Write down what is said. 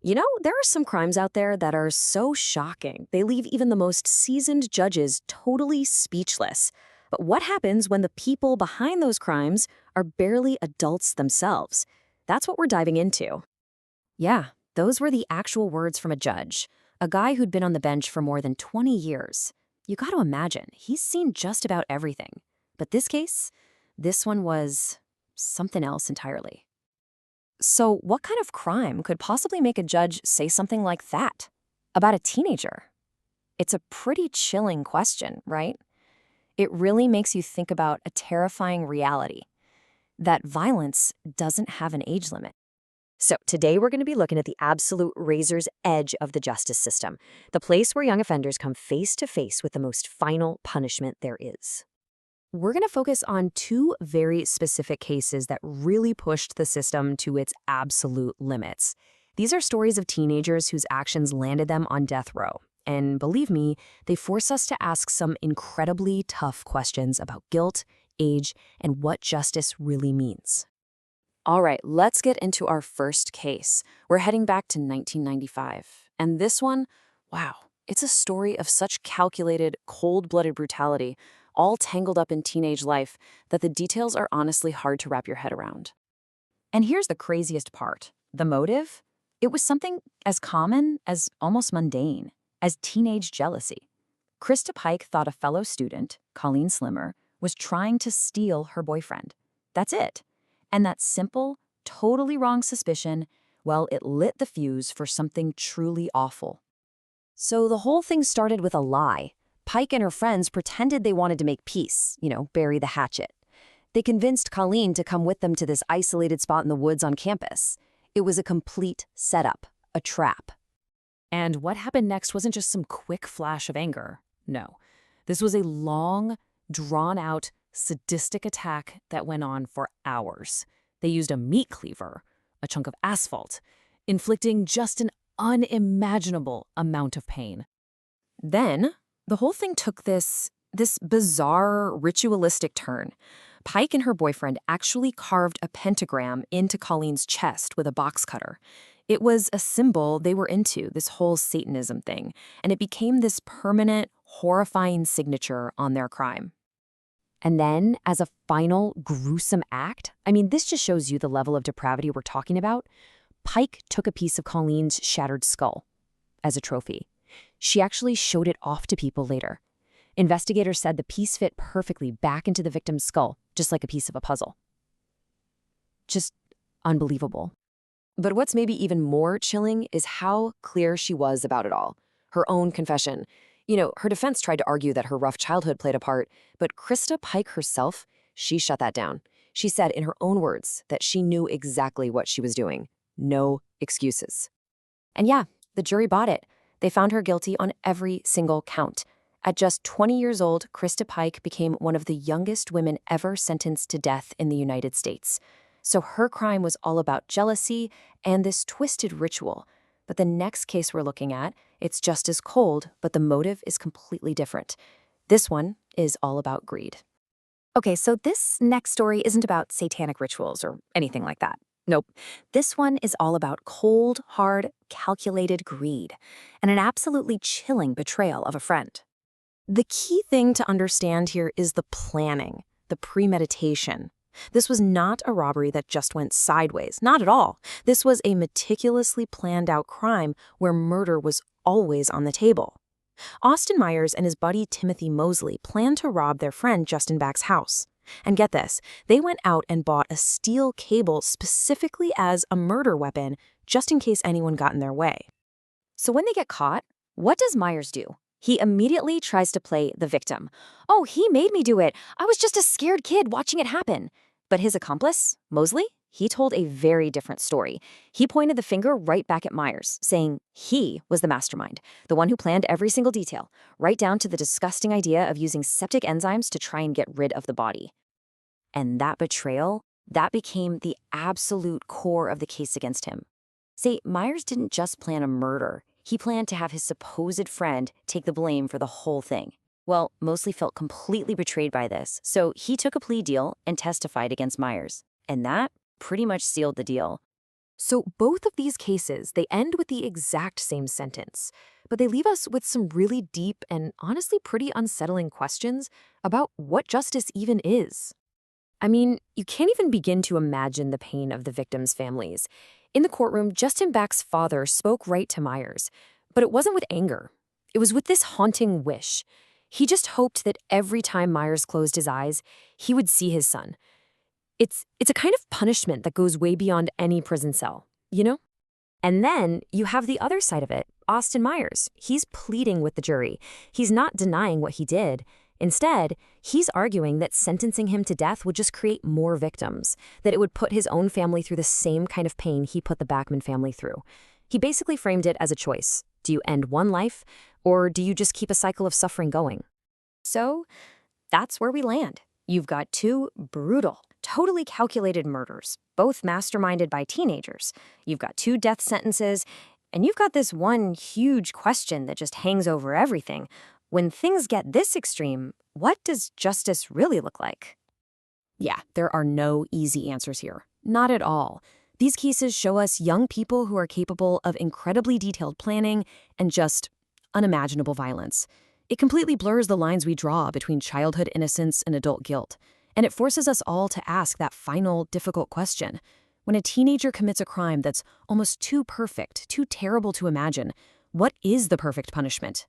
There are some crimes out there that are so shocking, they leave even the most seasoned judges totally speechless. But what happens when the people behind those crimes are barely adults themselves? That's what we're diving into. Yeah, those were the actual words from a judge, a guy who'd been on the bench for more than 20 years. You got to imagine, he's seen just about everything. But this one was something else entirely. So, what kind of crime could possibly make a judge say something like that about a teenager? It's a pretty chilling question, right? It really makes you think about a terrifying reality that violence doesn't have an age limit. So, today we're going to be looking at the absolute razor's edge of the justice system, the place where young offenders come face to face with the most final punishment there is. We're going to focus on two very specific cases that really pushed the system to its absolute limits. These are stories of teenagers whose actions landed them on death row. And believe me, they force us to ask some incredibly tough questions about guilt, age, and what justice really means. All right, let's get into our first case. We're heading back to 1995. And this one, wow, it's a story of such calculated, cold-blooded brutality, all tangled up in teenage life, that the details are honestly hard to wrap your head around. And here's the craziest part. The motive? It was something as common, as almost mundane, as teenage jealousy. Krista Pike thought a fellow student, Colleen Slimmer, was trying to steal her boyfriend. That's it. And that simple, totally wrong suspicion, well, it lit the fuse for something truly awful. So the whole thing started with a lie. Pike and her friends pretended they wanted to make peace, bury the hatchet. They convinced Colleen to come with them to this isolated spot in the woods on campus. It was a complete setup, a trap. And what happened next wasn't just some quick flash of anger. No, this was a long, drawn-out, sadistic attack that went on for hours. They used a meat cleaver, a chunk of asphalt, inflicting just an unimaginable amount of pain. Then, the whole thing took this bizarre, ritualistic turn. Pike and her boyfriend actually carved a pentagram into Colleen's chest with a box cutter. It was a symbol they were into, this whole Satanism thing, and it became this permanent, horrifying signature on their crime. And then, as a final gruesome act, this just shows you the level of depravity we're talking about, Pike took a piece of Colleen's shattered skull as a trophy. She actually showed it off to people later. Investigators said the piece fit perfectly back into the victim's skull, just like a piece of a puzzle. Just unbelievable. But what's maybe even more chilling is how clear she was about it all. Her own confession. Her defense tried to argue that her rough childhood played a part, but Krista Pike herself, she shut that down. She said in her own words that she knew exactly what she was doing. No excuses. And yeah, the jury bought it. They found her guilty on every single count. At just 20 years old, Krista Pike became one of the youngest women ever sentenced to death in the United States. So her crime was all about jealousy and this twisted ritual. But the next case we're looking at, it's just as cold, but the motive is completely different. This one is all about greed. Okay, so this next story isn't about satanic rituals or anything like that. Nope. This one is all about cold, hard, calculated greed and an absolutely chilling betrayal of a friend. The key thing to understand here is the planning, the premeditation. This was not a robbery that just went sideways, not at all. This was a meticulously planned out crime where murder was always on the table. Austin Myers and his buddy Timothy Mosley planned to rob their friend Justin Back's house. And get this, they went out and bought a steel cable specifically as a murder weapon, just in case anyone got in their way. So when they get caught, what does Myers do? He immediately tries to play the victim. Oh, he made me do it. I was just a scared kid watching it happen. But his accomplice, Mosley, he told a very different story. He pointed the finger right back at Myers, saying he was the mastermind, the one who planned every single detail, right down to the disgusting idea of using septic enzymes to try and get rid of the body. And that betrayal, that became the absolute core of the case against him. See, Myers didn't just plan a murder. He planned to have his supposed friend take the blame for the whole thing. Well, Mosley felt completely betrayed by this, so he took a plea deal and testified against Myers. And that pretty much sealed the deal. So both of these cases, they end with the exact same sentence, but they leave us with some really deep and honestly pretty unsettling questions about what justice even is. I mean, you can't even begin to imagine the pain of the victims' families. In the courtroom, Justin Back's father spoke right to Myers, but it wasn't with anger. It was with this haunting wish. He just hoped that every time Myers closed his eyes, he would see his son. It's a kind of punishment that goes way beyond any prison cell, you know? And then you have the other side of it, Austin Myers. He's pleading with the jury. He's not denying what he did. Instead, he's arguing that sentencing him to death would just create more victims, that it would put his own family through the same kind of pain he put the Backman family through. He basically framed it as a choice. Do you end one life, or do you just keep a cycle of suffering going? So, that's where we land. You've got two brutal, totally calculated murders, both masterminded by teenagers. You've got two death sentences, and you've got this one huge question that just hangs over everything. When things get this extreme, what does justice really look like? Yeah, there are no easy answers here. Not at all. These cases show us young people who are capable of incredibly detailed planning and just unimaginable violence. It completely blurs the lines we draw between childhood innocence and adult guilt. And it forces us all to ask that final, difficult question. When a teenager commits a crime that's almost too perfect, too terrible to imagine, what is the perfect punishment?